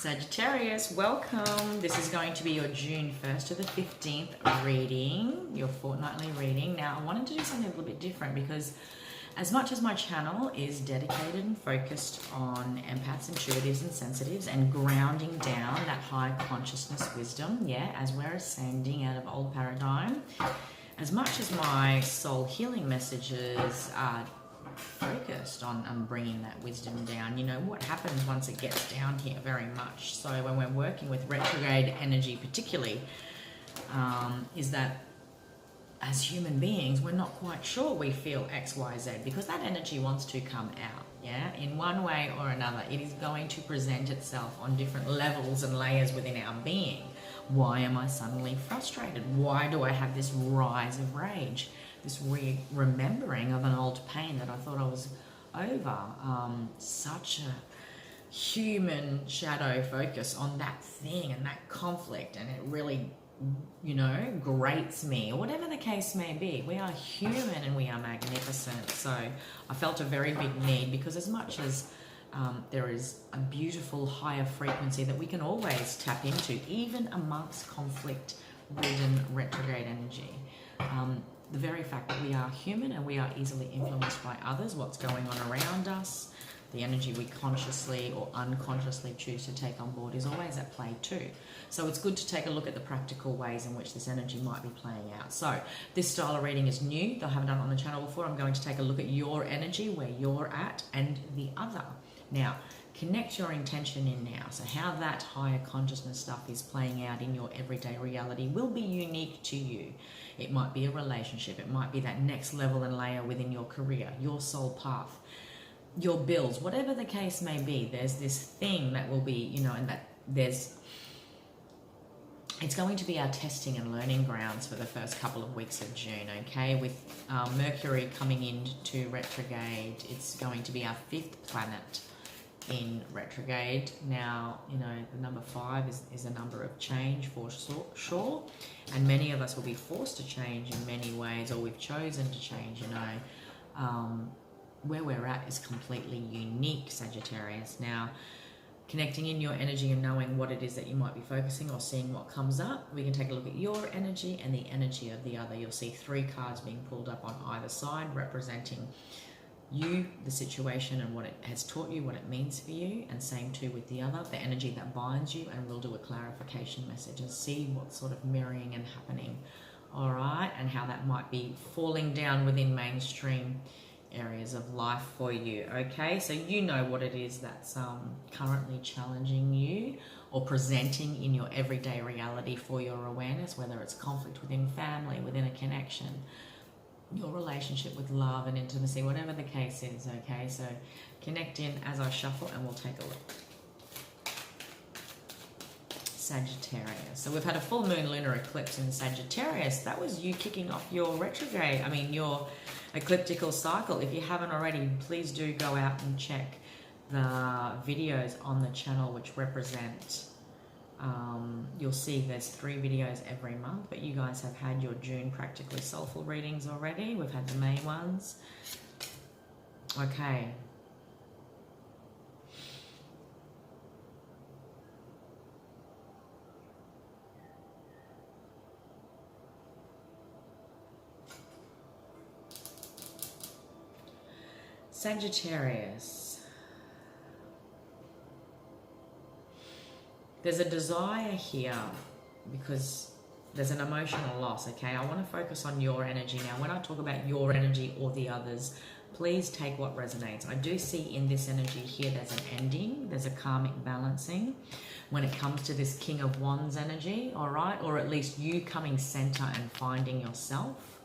Sagittarius, welcome. This is going to be your June 1st to the 15th reading, your fortnightly reading. Now, I wanted to do something a little bit different because as much as my channel is dedicated and focused on empaths, intuitives and sensitives and grounding down that high consciousness wisdom, as we're ascending out of old paradigm, as much as my soul healing messages are focused on bringing that wisdom down, you know, what happens once it gets down here very much. So when we're working with retrograde energy particularly, is that as human beings, we're not quite sure we feel X, Y, Z because that energy wants to come out, in one way or another. It is going to present itself on different levels and layers within our being. Why am I suddenly frustrated? Why do I have this rise of rage? This remembering of an old pain that I thought I was over. Such a human shadow focus on that thing and that conflict, and it really, you know, grates me, or whatever the case may be. We are human and we are magnificent. So I felt a very big need, because as much as there is a beautiful higher frequency that we can always tap into, even amongst conflict-ridden retrograde energy, the very fact that we are human and we are easily influenced by others, what's going on around us, the energy we consciously or unconsciously choose to take on board is always at play too. So it's good to take a look at the practical ways in which this energy might be playing out. So this style of reading is new. I haven't done it on the channel before. I'm going to take a look at your energy, where you're at, and the other. Now, connect your intention in now. So how that higher consciousness stuff is playing out in your everyday reality will be unique to you. It might be a relationship. It might be that next level and layer within your career, your soul path, your bills, whatever the case may be. There's this thing that will be, you know, and that it's going to be our testing and learning grounds for the first couple of weeks of June, okay? With Mercury coming into retrograde, it's going to be our 5th planet in retrograde. Now, you know, the number 5 is a number of change for sure, and many of us will be forced to change in many ways, or we've chosen to change, you know. Where we're at is completely unique, Sagittarius. Now, connecting in your energy and knowing what it is that you might be focusing or seeing what comes up, we can take a look at your energy and the energy of the other. You'll see 3 cards being pulled up on either side, representing you, the situation, and what it has taught you, what it means for you, and same too with the other, the energy that binds you, and we'll do a clarification message and see what's sort of mirroring and happening, all right, and how that might be falling down within mainstream areas of life for you, okay? So you know what it is that's currently challenging you or presenting in your everyday reality for your awareness, whether it's conflict within family, within a connection, your relationship with love and intimacy, whatever the case is, okay? So connect in as I shuffle and we'll take a look. Sagittarius. So we've had a full moon lunar eclipse in Sagittarius. That was you kicking off your retrograde, your ecliptical cycle. If you haven't already, please do go out and check the videos on the channel which represent, you'll see there's 3 videos every month, but you guys have had your June practically soulful readings already. We've had the May ones. Okay. Sagittarius. There's a desire here because there's an emotional loss, okay? I want to focus on your energy now. When I talk about your energy or the others, please take what resonates. I do see in this energy here there's an ending, there's a karmic balancing when it comes to this King of Wands energy, all right? Or at least you coming center and finding yourself.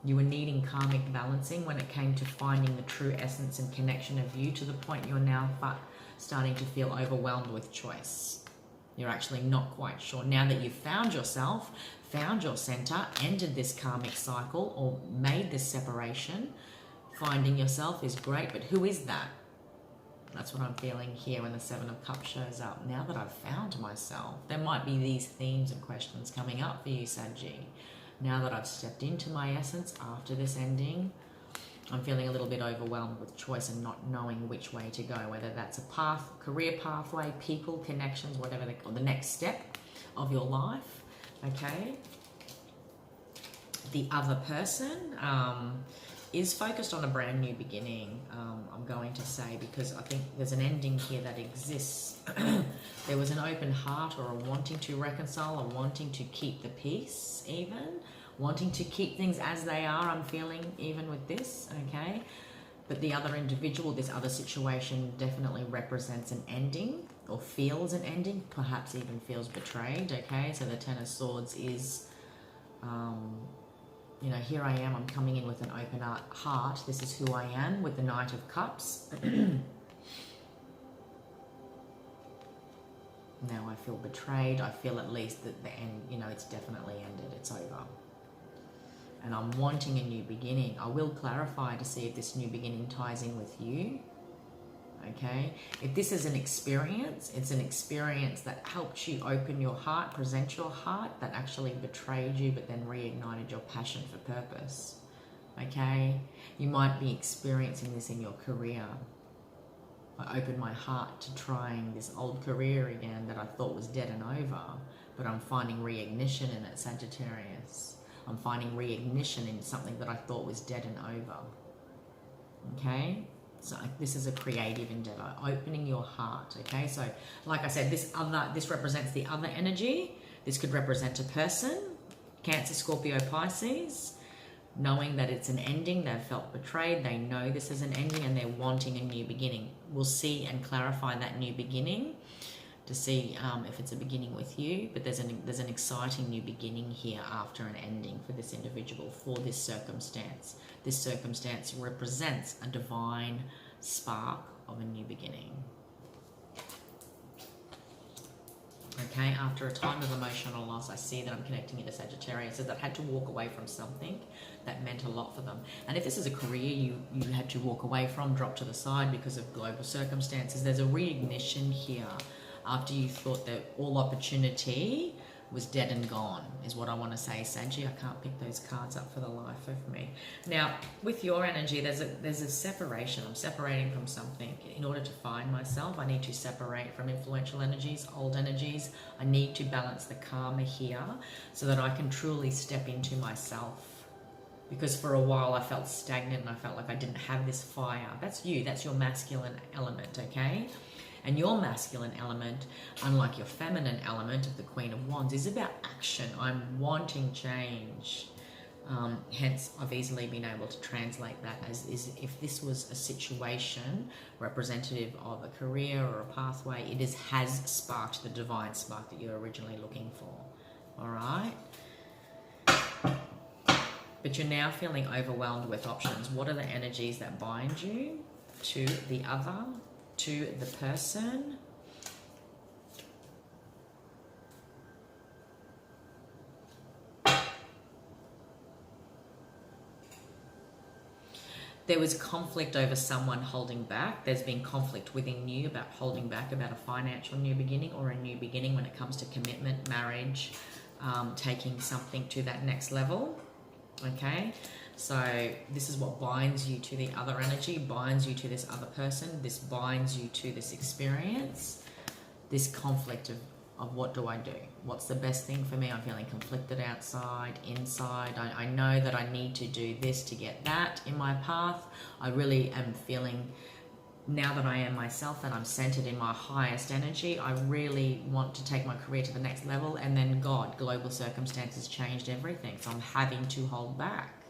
You were needing karmic balancing when it came to finding the true essence and connection of you, to the point you're now starting to feel overwhelmed with choice. You're actually not quite sure. Now that you've found yourself, found your center, ended this karmic cycle or made this separation, finding yourself is great, but who is that? That's what I'm feeling here when the 7 of Cups shows up. Now that I've found myself, there might be these themes and questions coming up for you, Saggy. Now that I've stepped into my essence after this ending, I'm feeling a little bit overwhelmed with choice and not knowing which way to go, whether that's a path, career pathway, people, connections, whatever or the next step of your life, okay? The other person is focused on a brand new beginning, I'm going to say, because I think there's an ending here that exists. There was an open heart or a wanting to reconcile, or wanting to keep the peace even, wanting to keep things as they are, I'm feeling, even with this, okay? But the other individual, this other situation definitely represents an ending, or feels an ending, perhaps even feels betrayed, okay? So the Ten of Swords is, you know, here I am, I'm coming in with an open heart. This is who I am, with the Knight of Cups. Now I feel betrayed. I feel at least that the end, you know, it's definitely ended. It's over. And I'm wanting a new beginning. I will clarify to see if this new beginning ties in with you. Okay? If this is an experience, it's an experience that helped you open your heart, present your heart, that actually betrayed you but then reignited your passion for purpose. Okay? You might be experiencing this in your career. I opened my heart to trying this old career again that I thought was dead and over, but I'm finding reignition in it, Sagittarius. I'm finding reignition in something that I thought was dead and over. Okay? So this is a creative endeavor, opening your heart, okay? So like I said, this represents the other energy. This could represent a person, Cancer, Scorpio, Pisces, knowing that it's an ending. They've felt betrayed. They know this is an ending and they're wanting a new beginning. We'll see and clarify that new beginning to see if it's a beginning with you. But there's an exciting new beginning here after an ending for this individual, for this circumstance. This circumstance represents a divine spark of a new beginning. Okay, after a time of emotional loss, I see that I'm connecting into Sagittarius, that had to walk away from something that meant a lot for them. And if this is a career you had to walk away from, drop to the side because of global circumstances, there's a reignition here after you thought that all opportunity was dead and gone, is what I want to say, Saggy. I can't pick those cards up for the life of me. Now, with your energy, there's a separation. I'm separating from something. In order to find myself, I need to separate from influential energies, old energies. I need to balance the karma here so that I can truly step into myself. Because for a while I felt stagnant and I felt like I didn't have this fire. That's you. That's your masculine element, okay? And your masculine element, unlike your feminine element of the Queen of Wands, is about action. I'm wanting change. Hence, I've easily been able to translate that as if this was a situation representative of a career or a pathway, it has sparked the divine spark that you're originally looking for. All right? But you're now feeling overwhelmed with options. What are the energies that bind you to the other, to the person? There was conflict over someone holding back. There's been conflict within you about holding back, about a financial new beginning or a new beginning when it comes to commitment, marriage, taking something to that next level. Okay, so this is what binds you to the other energy, binds you to this other person, this binds you to this experience, this conflict of what do I do? What's the best thing for me? I'm feeling conflicted outside, inside. I know that I need to do this to get that in my path. I really am feeling, now that I am myself, that I'm centered in my highest energy, I really want to take my career to the next level, and then global circumstances changed everything. So I'm having to hold back.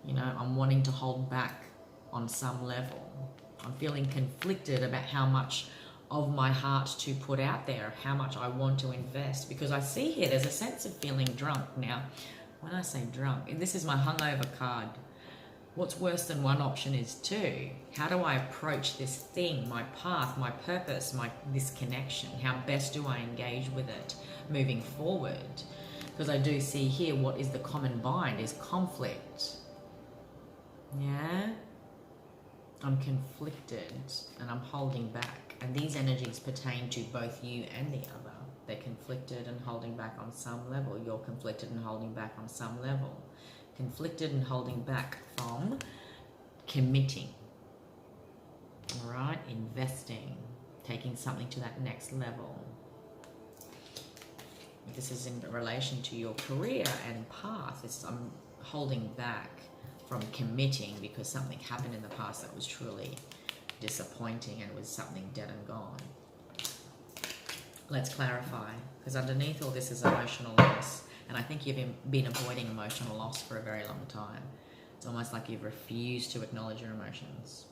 You know, I'm wanting to hold back on some level. I'm feeling conflicted about how much of my heart to put out there, how much I want to invest, because I see here there's a sense of feeling drunk. Now, when I say drunk, this is my hungover card. What's worse than one option is two. How do I approach this thing, my path, my purpose, this connection? How best do I engage with it moving forward? Because I do see here what is the common bind is conflict. Yeah? I'm conflicted and I'm holding back. And these energies pertain to both you and the other. They're conflicted and holding back on some level. You're conflicted and holding back on some level. Conflicted and holding back from committing, all right, investing, taking something to that next level. This is in relation to your career and path. I'm holding back from committing because something happened in the past that was truly disappointing and was something dead and gone. Let's clarify, because underneath all this is emotional loss, and I think you've been avoiding emotional loss for a very long time. It's almost like you've refused to acknowledge your emotions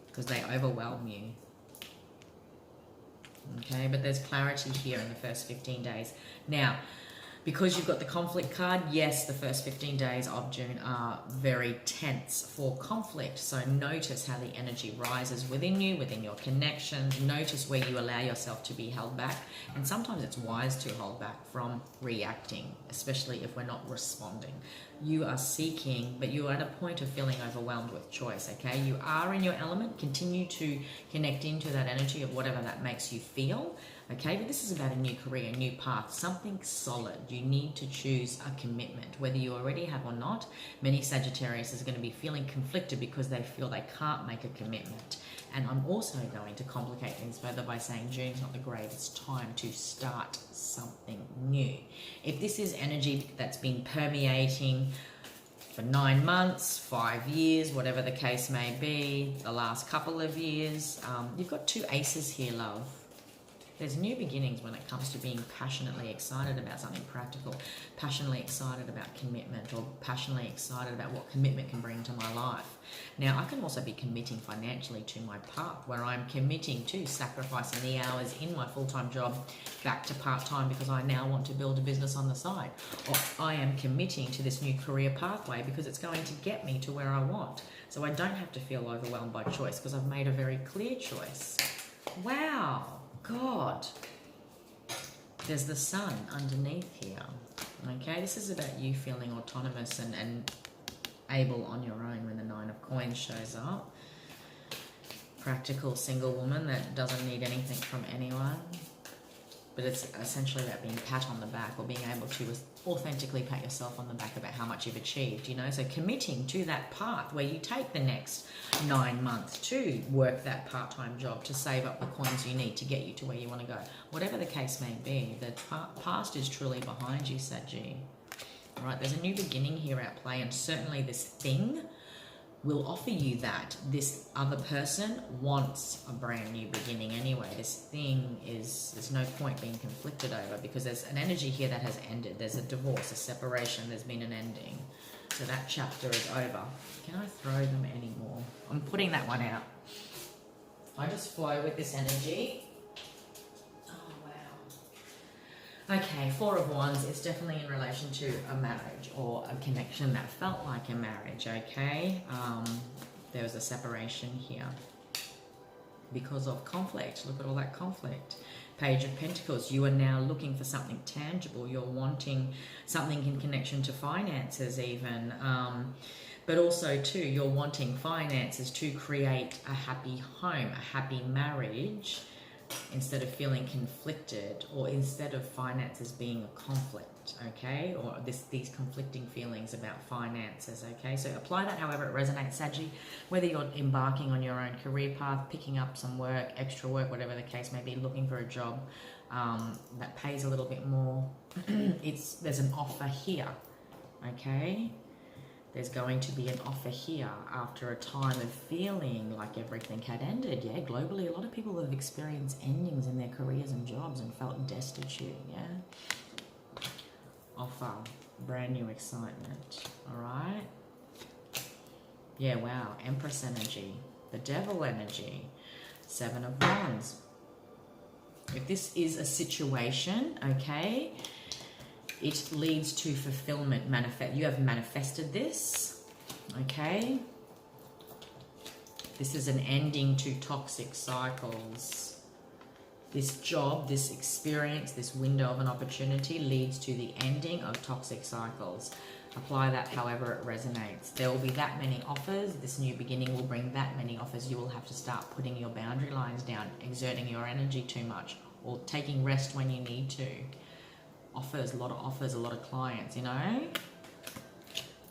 because they overwhelm you. Okay, but there's clarity here in the first 15 days. Now, because you've got the conflict card, yes, the first 15 days of June are very tense for conflict. So notice how the energy rises within you, within your connections. Notice where you allow yourself to be held back. And sometimes it's wise to hold back from reacting, especially if we're not responding. You are seeking, but you are at a point of feeling overwhelmed with choice, okay? You are in your element. Continue to connect into that energy of whatever that makes you feel. Okay, but this is about a new career, a new path, something solid. You need to choose a commitment, whether you already have or not. Many Sagittarius is going to be feeling conflicted because they feel they can't make a commitment. And I'm also going to complicate things further by saying June's not the greatest time to start something new. If this is energy that's been permeating for 9 months, 5 years, whatever the case may be, the last couple of years, you've got 2 aces here, love. There's new beginnings when it comes to being passionately excited about something practical, passionately excited about commitment, or passionately excited about what commitment can bring to my life. Now, I can also be committing financially to my path, where I'm committing to sacrificing the hours in my full-time job back to part-time because I now want to build a business on the side. Or I am committing to this new career pathway because it's going to get me to where I want. So I don't have to feel overwhelmed by choice because I've made a very clear choice. Wow. God, there's the sun underneath here. Okay, this is about you feeling autonomous and able on your own when the 9 of Coins shows up. Practical single woman that doesn't need anything from anyone. But it's essentially about being pat on the back, or being able to authentically pat yourself on the back about how much you've achieved, you know. So committing to that path where you take the next 9 months to work that part-time job to save up the coins you need to get you to where you want to go. Whatever the case may be, the past is truly behind you, Saggy. All right, there's a new beginning here at play, and certainly this thing will offer you that. This other person wants a brand new beginning anyway. This thing is, there's no point being conflicted over because there's an energy here that has ended. There's a divorce, a separation, there's been an ending. So that chapter is over. Can I throw them anymore? I'm putting that one out. I just flow with this energy. Okay, 4 of Wands, it's definitely in relation to a marriage or a connection that felt like a marriage, okay? There was a separation here because of conflict. Look at all that conflict. Page of Pentacles, you are now looking for something tangible. You're wanting something in connection to finances even. But also too, you're wanting finances to create a happy home, a happy marriage, instead of feeling conflicted, or instead of finances being a conflict, okay? Or these conflicting feelings about finances, okay? So apply that however it resonates, Saggy. Whether you're embarking on your own career path, picking up some work, extra work, whatever the case may be, looking for a job that pays a little bit more, there's an offer here, okay? There's going to be an offer here after a time of feeling like everything had ended. Yeah, globally, a lot of people have experienced endings in their careers and jobs and felt destitute, yeah? Offer, brand new excitement, all right? Yeah, wow, Empress energy, the Devil energy, 7 of Wands. If this is a situation, okay, it leads to fulfillment. You have manifested this, okay? This is an ending to toxic cycles. This job, this experience, this window of an opportunity leads to the ending of toxic cycles. Apply that however it resonates. There will be that many offers. This new beginning will bring that many offers. You will have to start putting your boundary lines down, exerting your energy too much, or taking rest when you need to. Offers, a lot of clients, you know.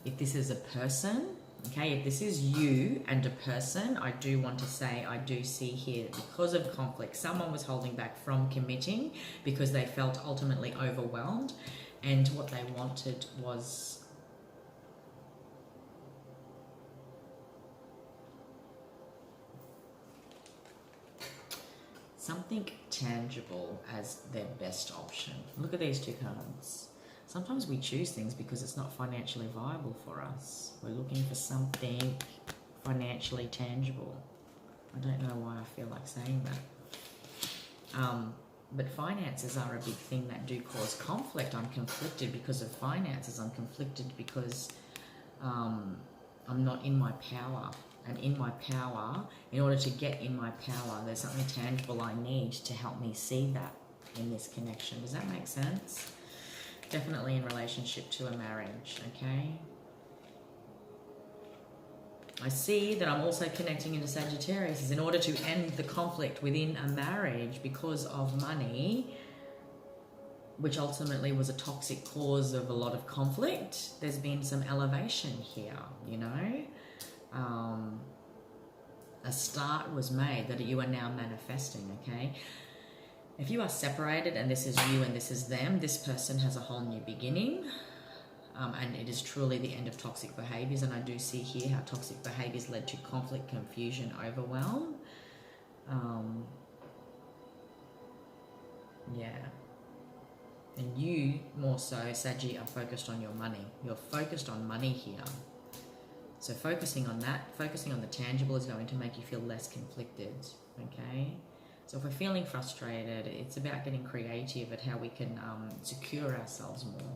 If this is a person, Okay, if this is you and a person, I do want to say, I do see here, because of conflict, someone was holding back from committing because they felt ultimately overwhelmed, and what they wanted was something tangible as their best option. Look at these two cards. Sometimes we choose things because it's not financially viable for us. We're looking for something financially tangible. I don't know why I feel like saying that. But finances are a big thing that do cause conflict. I'm conflicted because of finances. I'm conflicted because I'm not in my power. And in my power, in order to get in my power, there's something tangible I need to help me see that in this connection. Does that make sense? Definitely in relationship to a marriage, okay? I see that I'm also connecting into Sagittarius is in order to end the conflict within a marriage because of money, which ultimately was a toxic cause of a lot of conflict. There's been some elevation here, you know? A start was made that you are now manifesting, okay? If you are separated and this is you and this is them, this person has a whole new beginning, and it is truly the end of toxic behaviors. And I do see here how toxic behaviors led to conflict, confusion, overwhelm. Yeah. And you, more so, Saggy, are focused on your money. You're focused on money here. So focusing on that, focusing on the tangible is going to make you feel less conflicted, okay? So if we're feeling frustrated, it's about getting creative at how we can secure ourselves more,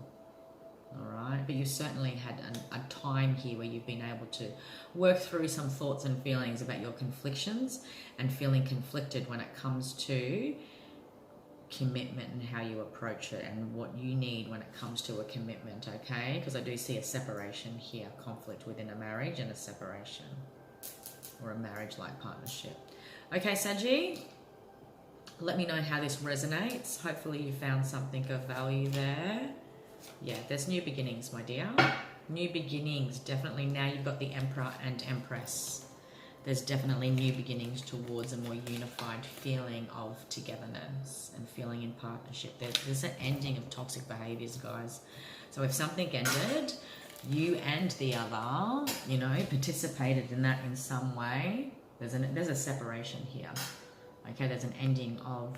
all right? But you certainly had a time here where you've been able to work through some thoughts and feelings about your conflictions and feeling conflicted when it comes to commitment and how you approach it and what you need when it comes to a commitment, okay? Because I do see a separation here, conflict within a marriage and a separation or a marriage-like partnership. Okay, Saggy? Let me know how this resonates. Hopefully you found something of value there. Yeah, there's new beginnings, my dear. New beginnings, definitely. Now you've got the Emperor and Empress. There's definitely new beginnings towards a more unified feeling of togetherness and feeling in partnership. There's an ending of toxic behaviors, guys. So if something ended, you and the other, you know, participated in that in some way. There's a separation here. Okay, there's an ending of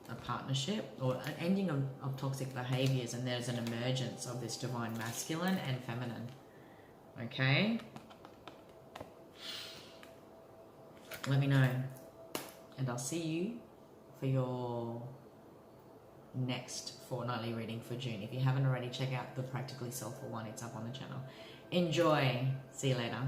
a partnership or an ending of toxic behaviors, and there's an emergence of this divine masculine and feminine. Okay? Let me know. And I'll see you for your next fortnightly reading for June. If you haven't already, check out the Practically Soulful one. It's up on the channel. Enjoy. See you later.